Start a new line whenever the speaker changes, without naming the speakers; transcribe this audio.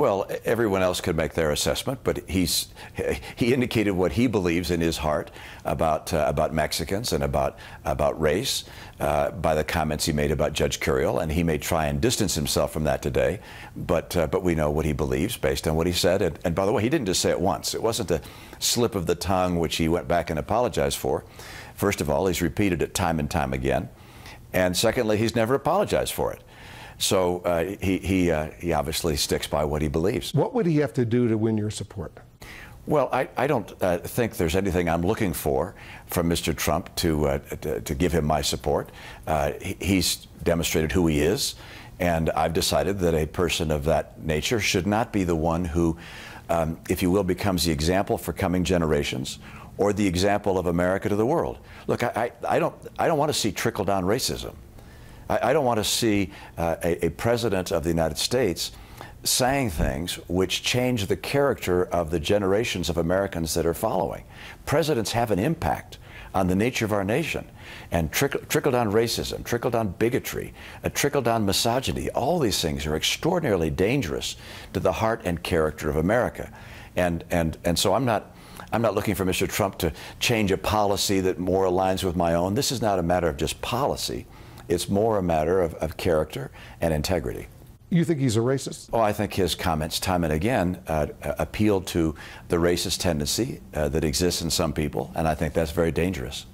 Well, everyone else could make their assessment, but he indicated what he believes in his heart about Mexicans and about race by the comments he made about Judge Curiel, and he may try and distance himself from that today, but we know what he believes based on what he said. And by the way, he didn't just say it once. It wasn't a slip of the tongue which he went back and apologized for. First of all, he's repeated it time and time again, and secondly, he's never apologized for it. So he obviously sticks by what he believes.
What would he have to do to win your support?
Well, I don't think there's anything I'm looking for from Mr. Trump to give him my support. He's demonstrated who he is, and I've decided that a person of that nature should not be the one who, if you will, becomes the example for coming generations or the example of America to the world. Look, I don't want to see trickle-down racism. I don't want to see a president of the United States saying things which change the character of the generations of Americans that are following. Presidents have an impact on the nature of our nation. And trickle-down racism, trickle-down bigotry, trickle-down misogyny, all these things are extraordinarily dangerous to the heart and character of America. And so I'm not looking for Mr. Trump to change a policy that more aligns with my own. This is not a matter of just policy. It's more a matter of character and integrity.
You think he's a racist?
Oh, I think his comments time and again appeal to the racist tendency that exists in some people, and I think that's very dangerous.